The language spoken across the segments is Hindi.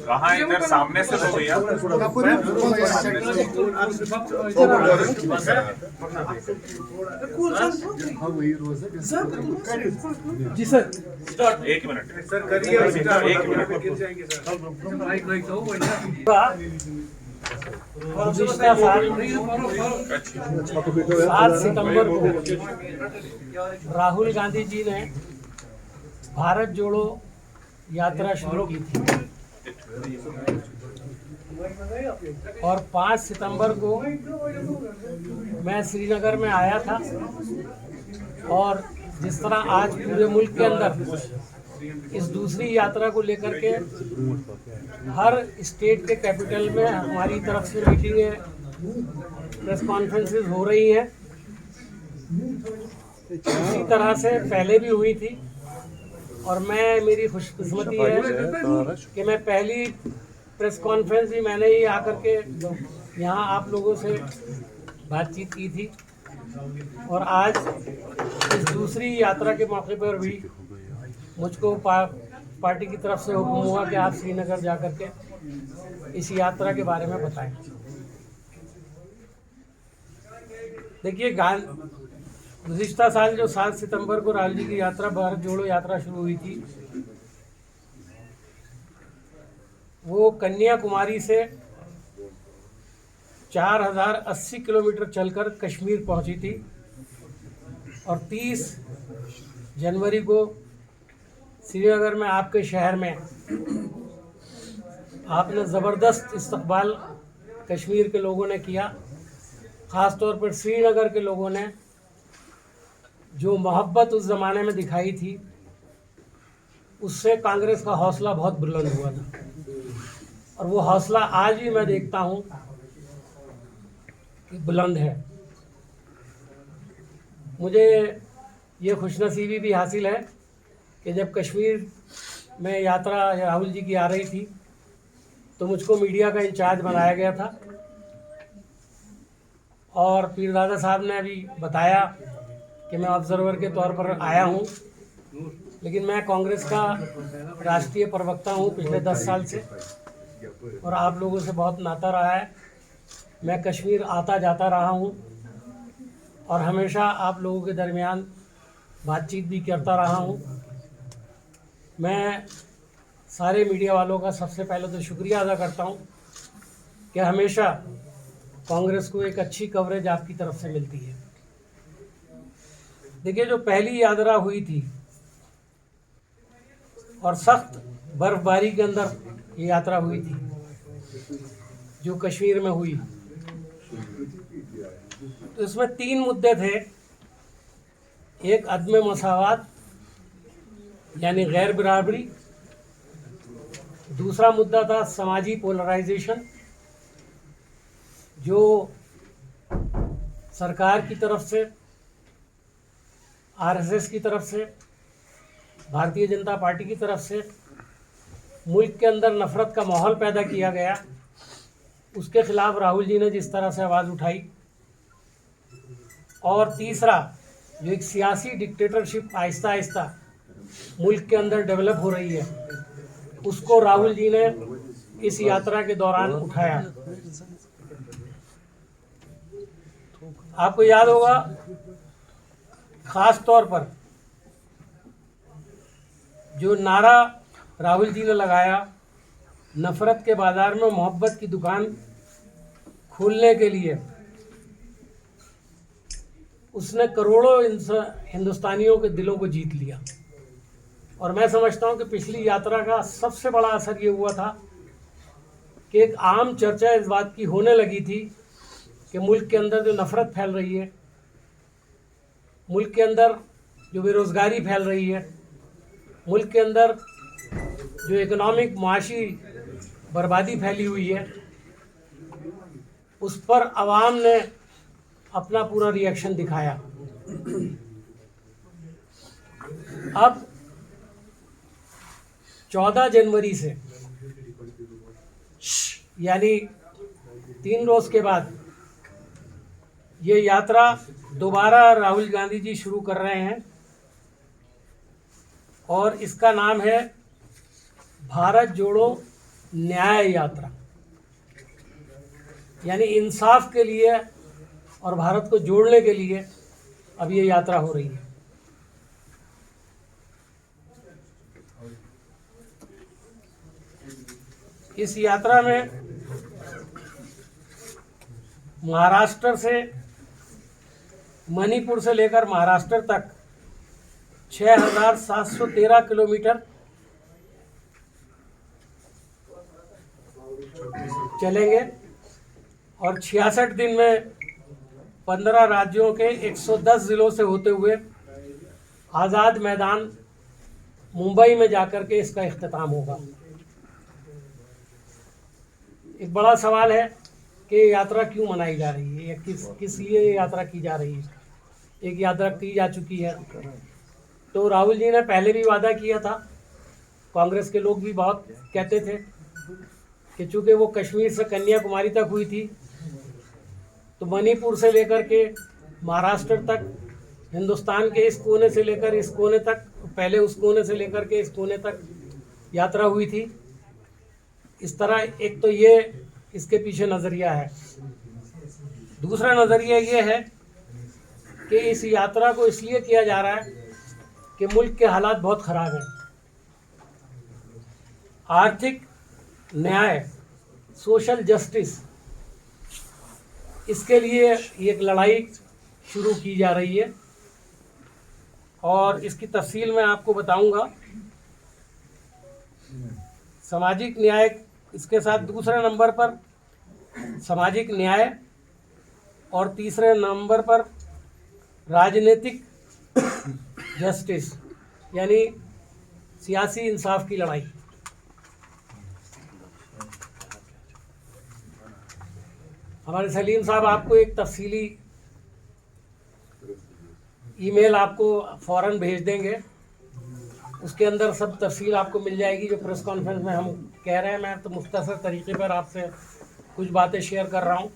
कहाँ इधर सामने से तो भैया जी सर। एक मिनट सर करिए, एक मिनट गुज़िश्ता साल 7 सितंबर को राहुल गांधी जी ने भारत जोड़ो यात्रा शुरू की थी और 5 सितंबर को मैं श्रीनगर में आया था। और जिस तरह आज पूरे मुल्क के अंदर इस दूसरी यात्रा को लेकर के हर स्टेट के कैपिटल में हमारी तरफ से मीटिंगें, प्रेस कॉन्फ्रेंसेस हो रही हैं, इसी तरह से पहले भी हुई थी। और मेरी खुशकिस्मती है कि मैं पहली प्रेस कॉन्फ्रेंस भी मैंने ही आकर के यहाँ आप लोगों से बातचीत की थी। और आज इस दूसरी यात्रा के मौके पर भी मुझको पार्टी की तरफ से हुक्म हुआ कि आप श्रीनगर जाकर के इस यात्रा के बारे में बताएं। देखिए, गुज़िश्ता साल जो 7 सितंबर को राहुल जी की यात्रा, भारत जोड़ो यात्रा शुरू हुई थी, वो कन्याकुमारी से 4080 किलोमीटर चलकर कश्मीर पहुंची थी। और 30 जनवरी को श्रीनगर में आपके शहर में आपने ज़बरदस्त इस्तकबाल कश्मीर के लोगों ने किया। ख़ास तौर पर श्रीनगर के लोगों ने जो मोहब्बत उस ज़माने में दिखाई थी, उससे कांग्रेस का हौसला बहुत बुलंद हुआ था। और वो हौसला आज भी मैं देखता हूँ कि बुलंद है। मुझे ये खुशनसीबी भी हासिल है कि जब कश्मीर में यात्रा राहुल जी की आ रही थी तो मुझको मीडिया का इंचार्ज बनाया गया था। और पीरदादा साहब ने अभी बताया कि मैं ऑब्जर्वर के तौर पर आया हूँ, लेकिन मैं कांग्रेस का राष्ट्रीय प्रवक्ता हूँ पिछले 10 साल से और आप लोगों से बहुत नाता रहा है। मैं कश्मीर आता जाता रहा हूँ और हमेशा आप लोगों के दरमियान बातचीत भी करता रहा हूँ। मैं सारे मीडिया वालों का सबसे पहले तो शुक्रिया अदा करता हूँ कि हमेशा कांग्रेस को एक अच्छी कवरेज आपकी तरफ से मिलती है। देखिए, जो पहली यात्रा हुई थी और सख्त बर्फबारी के अंदर ये यात्रा हुई थी जो कश्मीर में हुई, तो इसमें 3 मुद्दे थे। एक अदम मसावात यानी गैर बराबरी, दूसरा मुद्दा था समाजी पोलराइजेशन, जो सरकार की तरफ से, आरएसएस की तरफ से, भारतीय जनता पार्टी की तरफ से मुल्क के अंदर नफ़रत का माहौल पैदा किया गया, उसके खिलाफ राहुल जी ने जिस तरह से आवाज़ उठाई। और तीसरा, जो एक सियासी डिक्टेटरशिप आहिस्ता आहिस्ता मुल्क के अंदर डेवलप हो रही है, उसको राहुल जी ने इस यात्रा के दौरान उठाया। आपको याद होगा, ख़ास तौर पर जो नारा राहुल जी ने लगाया, नफ़रत के बाज़ार में मोहब्बत की दुकान खोलने के लिए, उसने करोड़ों हिंदुस्तानियों के दिलों को जीत लिया। और मैं समझता हूं कि पिछली यात्रा का सबसे बड़ा असर ये हुआ था कि एक आम चर्चा इस बात की होने लगी थी कि मुल्क के अंदर जो नफ़रत फैल रही है, मुल्क के अंदर जो बेरोज़गारी फैल रही है, मुल्क के अंदर जो इकोनॉमिक माशी बर्बादी फैली हुई है, उस पर आवाम ने अपना पूरा रिएक्शन दिखाया। अब 14 जनवरी से यानी 3 रोज़ के बाद ये यात्रा दोबारा राहुल गांधी जी शुरू कर रहे हैं और इसका नाम है भारत जोड़ो न्याय यात्रा, यानी इंसाफ के लिए और भारत को जोड़ने के लिए अब ये यात्रा हो रही है। इस यात्रा में महाराष्ट्र से, मणिपुर से लेकर महाराष्ट्र तक 6,713 किलोमीटर चलेंगे और 66 दिन में 15 राज्यों के 110 जिलों से होते हुए आज़ाद मैदान मुंबई में जाकर के इसका इख्तिताम होगा। एक बड़ा सवाल है कि यात्रा क्यों मनाई जा रही है या किस लिए ये यात्रा की जा रही है। एक यात्रा की जा चुकी है, तो राहुल जी ने पहले भी वादा किया था, कांग्रेस के लोग भी बहुत कहते थे कि चूँकि वो कश्मीर से कन्याकुमारी तक हुई थी, तो मणिपुर से लेकर के महाराष्ट्र तक, हिंदुस्तान के इस कोने से लेकर इस कोने तक, पहले उस कोने से लेकर के इस कोने तक यात्रा हुई थी। इस तरह एक तो ये इसके पीछे नज़रिया है। दूसरा नज़रिया ये है कि इस यात्रा को इसलिए किया जा रहा है कि मुल्क के हालात बहुत ख़राब हैं। आर्थिक न्याय, सोशल जस्टिस, इसके लिए एक लड़ाई शुरू की जा रही है और इसकी तफसील मैं आपको बताऊंगा। सामाजिक न्याय, इसके साथ दूसरे नंबर पर सामाजिक न्याय और तीसरे नंबर पर राजनीतिक जस्टिस, यानी सियासी इंसाफ की लड़ाई। हमारे सलीम साहब आपको एक तफसीली ईमेल आपको फ़ौरन भेज देंगे, उसके अंदर सब तफसील आपको मिल जाएगी जो प्रेस कॉन्फ्रेंस में हम कह रहे हैं। मैं तो मुख्तसर तरीके पर आपसे कुछ बातें शेयर कर रहा हूँ।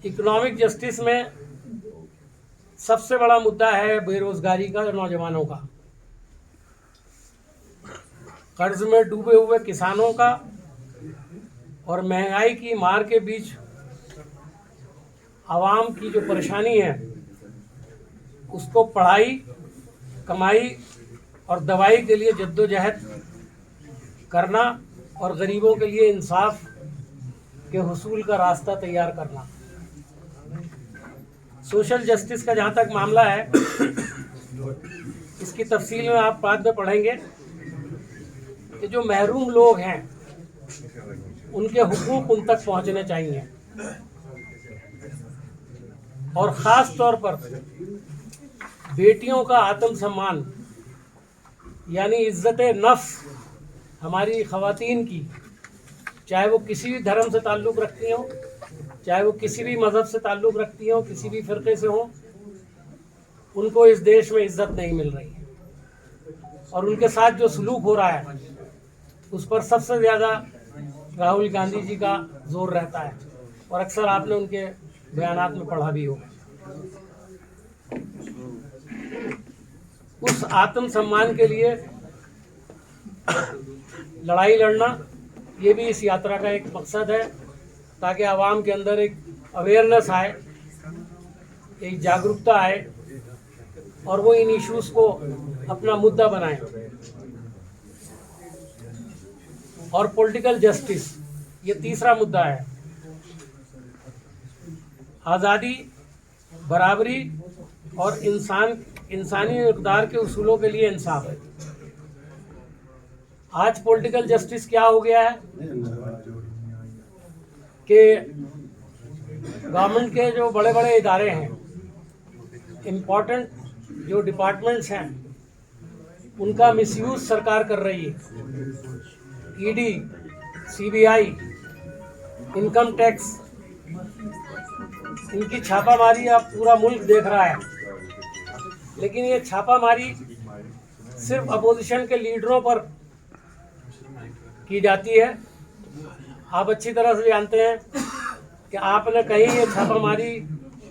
इकोनॉमिक जस्टिस में सबसे बड़ा मुद्दा है बेरोजगारी का, नौजवानों का, कर्ज में डूबे हुए किसानों का और महंगाई की मार के बीच आवाम की जो परेशानी है, उसको पढ़ाई, कमाई और दवाई के लिए जद्दोजहद करना और गरीबों के लिए इंसाफ के हुसूल का रास्ता तैयार करना। सोशल जस्टिस का जहाँ तक मामला है, इसकी तफसील में आप बाद में पढ़ेंगे कि जो महरूम लोग हैं उनके हुकूक उन तक पहुँचने चाहिए और ख़ास तौर पर बेटियों का आत्मसम्मान, यानी इज्जत नफ्स हमारी ख़वातीन की, चाहे वो किसी भी धर्म से ताल्लुक़ रखती हों, चाहे वो किसी भी मज़हब से ताल्लुक़ रखती हों, किसी भी फ़िरक़े से हों, उनको इस देश में इज्जत नहीं मिल रही है और उनके साथ जो सलूक हो रहा है उस पर सबसे ज़्यादा राहुल गांधी जी का जोर रहता है और अक्सर आपने उनके बयानात में पढ़ा भी होगा। उस आत्मसम्मान के लिए लड़ाई लड़ना, ये भी इस यात्रा का एक मकसद है, ताकि आवाम के अंदर एक अवेयरनेस आए, एक जागरूकता आए और वो इन इश्यूज़ को अपना मुद्दा बनाएं। और पॉलिटिकल जस्टिस, ये तीसरा मुद्दा है। आज़ादी, बराबरी और इंसानी इक़दार के उसूलों के लिए इंसाफ है। आज पॉलिटिकल जस्टिस क्या हो गया है कि गवर्नमेंट के जो बड़े बड़े इदारे हैं, इम्पोर्टेंट जो डिपार्टमेंट्स हैं, उनका मिसयूज़ सरकार कर रही है। ईडी, सीबीआई, इनकम टैक्स, इनकी छापामारी अब पूरा मुल्क देख रहा है। लेकिन ये छापामारी सिर्फ अपोजिशन के लीडरों पर की जाती है। आप अच्छी तरह से जानते हैं कि आपने कहीं ये छापामारी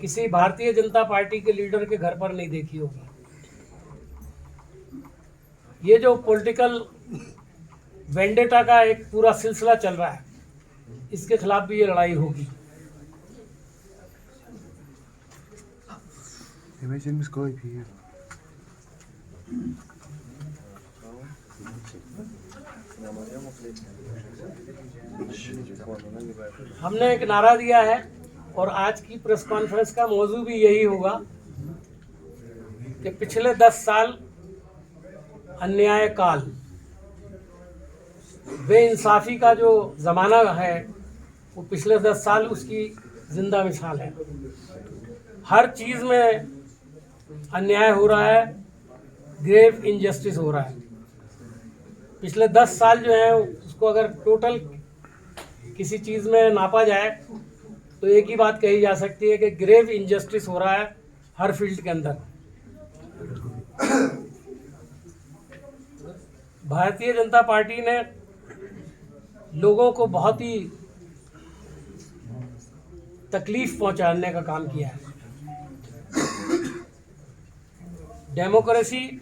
किसी भारतीय जनता पार्टी के लीडर के घर पर नहीं देखी होगी। ये जो पॉलिटिकल वेंडेटा का एक पूरा सिलसिला चल रहा है, इसके खिलाफ भी ये लड़ाई होगी। हमने एक नारा दिया है और आज की प्रेस कॉन्फ्रेंस का मौजू भी यही होगा कि पिछले 10 साल अन्याय काल, बेइंसाफी का जो ज़माना है, वो पिछले 10 साल उसकी जिंदा मिसाल है। हर चीज़ में अन्याय हो रहा है, ग्रेव इनजस्टिस हो रहा है। पिछले 10 साल जो है उसको अगर टोटल किसी चीज़ में नापा जाए तो एक ही बात कही जा सकती है कि ग्रेव इनजस्टिस हो रहा है हर फील्ड के अंदर। भारतीय जनता पार्टी ने लोगों को बहुत ही तकलीफ पहुंचाने का काम किया है। डेमोक्रेसी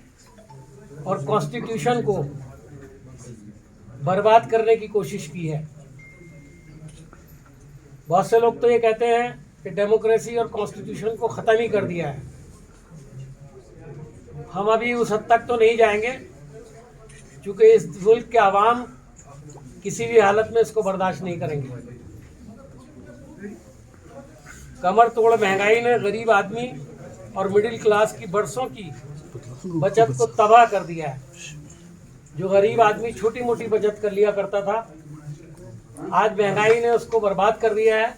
और कॉन्स्टिट्यूशन को बर्बाद करने की कोशिश की है। बहुत से लोग तो ये कहते हैं कि डेमोक्रेसी और कॉन्स्टिट्यूशन को ख़त्म ही कर दिया है। हम अभी उस हद तक तो नहीं जाएंगे, क्योंकि इस मुल्क के आवाम किसी भी हालत में इसको बर्दाश्त नहीं करेंगे। कमर तोड़ महंगाई ने गरीब आदमी और मिडिल क्लास की बरसों की बचत को तबाह कर दिया है। जो गरीब आदमी छोटी मोटी बचत कर लिया करता था, आज महंगाई ने उसको बर्बाद कर दिया है।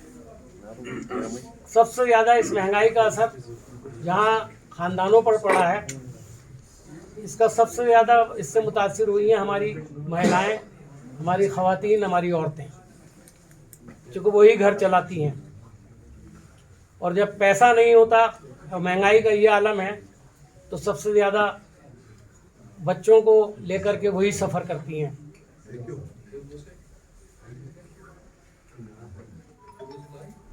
सबसे ज़्यादा इस महंगाई का असर जहां खानदानों पर पड़ा है, इसका सबसे ज़्यादा इससे मुतासिर हुई हैं हमारी महिलाएं, हमारी ख़वातीन, हमारी औरतें, क्योंकि वही घर चलाती हैं। और जब पैसा नहीं होता और महंगाई का ये आलम है, तो सबसे ज़्यादा बच्चों को लेकर के वही सफ़र करती हैं।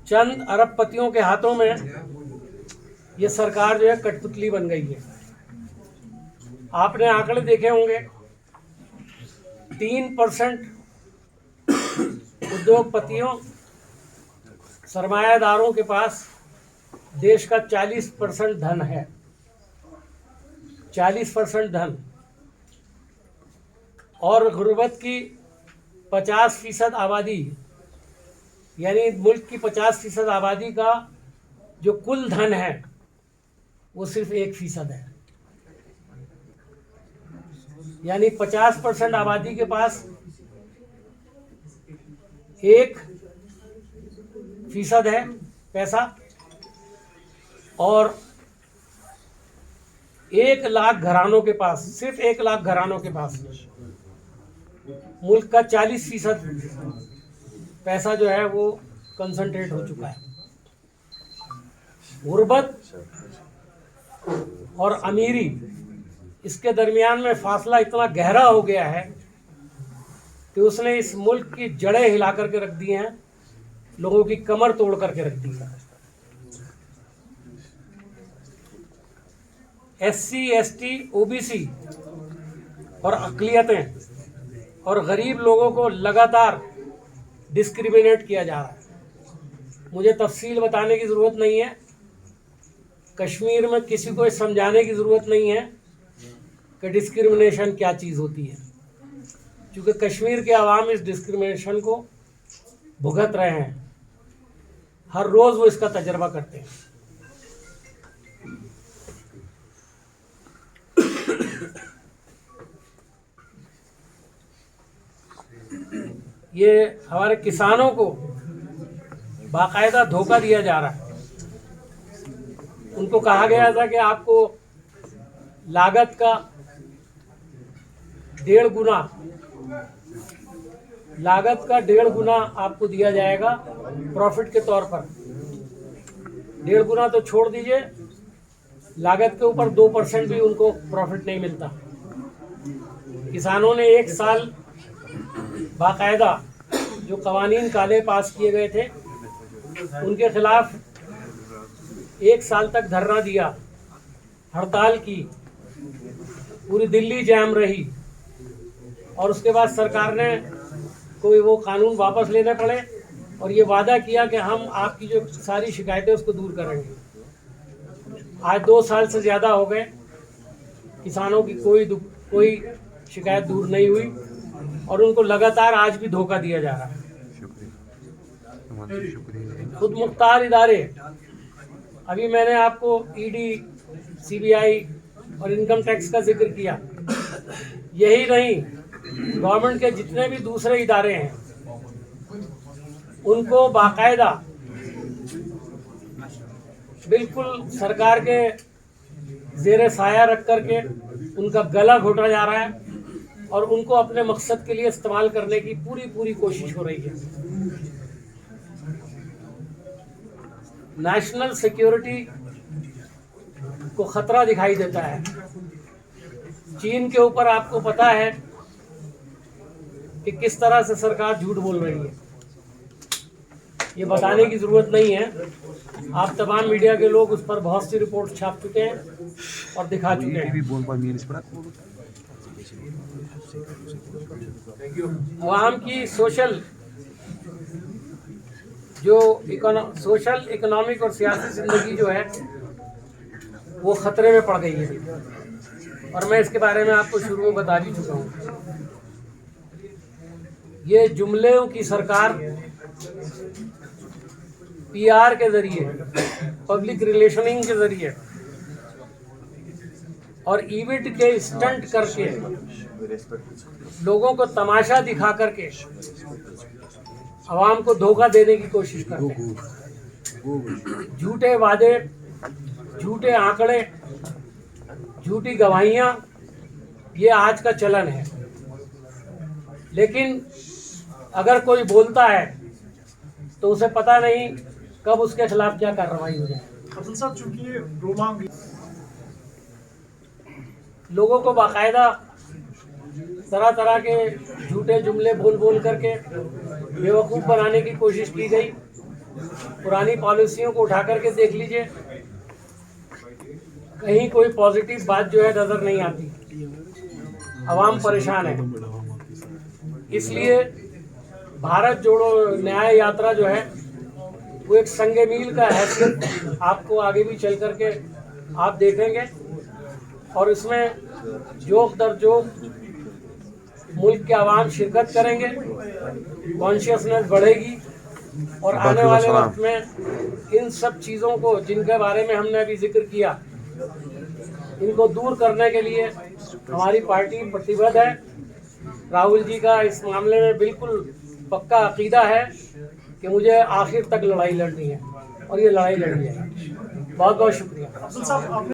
चंद अरबपतियों के हाथों में ये सरकार जो है कठपुतली बन गई है। आपने आंकड़े देखे होंगे, 3% उद्योगपतियों, सरमायादारों के पास देश का 40% धन है। 40% धन, और गुर्बत की 50% आबादी, यानी मुल्क की 50% आबादी का जो कुल धन है वो सिर्फ 1% है। यानी 50% आबादी के पास 1% है पैसा, और 1 लाख घरानों के पास, सिर्फ 1 लाख घरानों के पास मुल्क का 40% पैसा जो है वो कंसंट्रेट हो चुका है। गुर्बत और अमीरी, इसके दरमियान में फासला इतना गहरा हो गया है कि उसने इस मुल्क की जड़ें हिला करके रख दी हैं, लोगों की कमर तोड़ करके रख दी है। SC, ST, OBC और अक़लियतें और गरीब लोगों को लगातार डिस्क्रिमिनेट किया जा रहा है। मुझे तफसील बताने की ज़रूरत नहीं है, कश्मीर में किसी को समझाने की ज़रूरत नहीं है कि डिस्क्रिमिनेशन क्या चीज़ होती है, क्योंकि कश्मीर के अवाम इस डिस्क्रिमिनेशन को भुगत रहे हैं। हर रोज़ वो इसका तजर्बा करते हैं। ये हमारे किसानों को बाकायदा धोखा दिया जा रहा है। उनको कहा गया था कि आपको लागत का 1.5 गुना, लागत का 1.5 गुना आपको दिया जाएगा प्रॉफिट के तौर पर। 1.5 गुना तो छोड़ दीजिए, लागत के ऊपर 2% भी उनको प्रॉफिट नहीं मिलता। किसानों ने 1 साल बाकायदा जो कवानीन काले पास किए गए थे उनके खिलाफ 1 साल तक धरना दिया, हड़ताल की, पूरी दिल्ली जैम रही और उसके बाद सरकार ने कोई वो कानून वापस लेने पड़े और ये वादा किया कि हम आपकी जो सारी शिकायतें उसको दूर करेंगे। आज 2 साल से ज़्यादा हो गए, किसानों की कोई शिकायत दूर नहीं हुई और उनको लगातार आज भी धोखा दिया जा रहा है। खुद मुख्तार इदारे, अभी मैंने आपको ईडी, सीबीआई और इनकम टैक्स का जिक्र किया, यही नहीं गवर्नमेंट के जितने भी दूसरे इदारे हैं उनको बाकायदा बिल्कुल सरकार के ज़ेरे साया रख करके उनका गला घोटा जा रहा है और उनको अपने मकसद के लिए इस्तेमाल करने की पूरी कोशिश हो रही है। नेशनल सिक्योरिटी को खतरा दिखाई देता है। चीन के ऊपर आपको पता है कि किस तरह से सरकार झूठ बोल रही है, ये बताने की जरूरत नहीं है। आप तमाम मीडिया के लोग उस पर बहुत सी रिपोर्ट छाप चुके हैं और दिखा चुके हैं। आवाम की सोशल, इकोनॉमिक और सियासी जिंदगी जो है वो खतरे में पड़ गई है और मैं इसके बारे में आपको शुरू में बता भी चुका हूँ। ये जुमलों की सरकार पीआर के जरिए, पब्लिक रिलेशनिंग के जरिए और इवेंट के स्टंट करके, लोगों को तमाशा दिखा करके आवाम को धोखा देने की कोशिश करते हैं। झूठे वादे, झूठे आंकड़े, झूठी गवाहियां, ये आज का चलन है। लेकिन अगर कोई बोलता है तो उसे पता नहीं कब उसके खिलाफ क्या कार्रवाई हो जाए। अफजल साहब, चूंकि लोगों को बाकायदा तरह तरह के झूठे जुमले बोल करके बेवकूफ़ बनाने की कोशिश की गई। पुरानी पॉलिसियों को उठा करके देख लीजिए, कहीं कोई पॉजिटिव बात जो है नज़र नहीं आती। आवाम परेशान है। इसलिए भारत जोड़ो न्याय यात्रा जो है वो एक संगे मील का हैसियत आपको आगे भी चल करके आप देखेंगे और इसमें जोक दर जोक मुल्क के आवाम शिरकत करेंगे, कॉन्शियसनेस बढ़ेगी और आने वाले वक्त में इन सब चीज़ों को जिनके बारे में हमने अभी जिक्र किया, इनको दूर करने के लिए हमारी पार्टी प्रतिबद्ध है। राहुल जी का इस मामले में बिल्कुल पक्का अकीदा है कि मुझे आखिर तक लड़ाई लड़नी है और ये लड़ाई लड़नी है। बहुत बहुत शुक्रिया।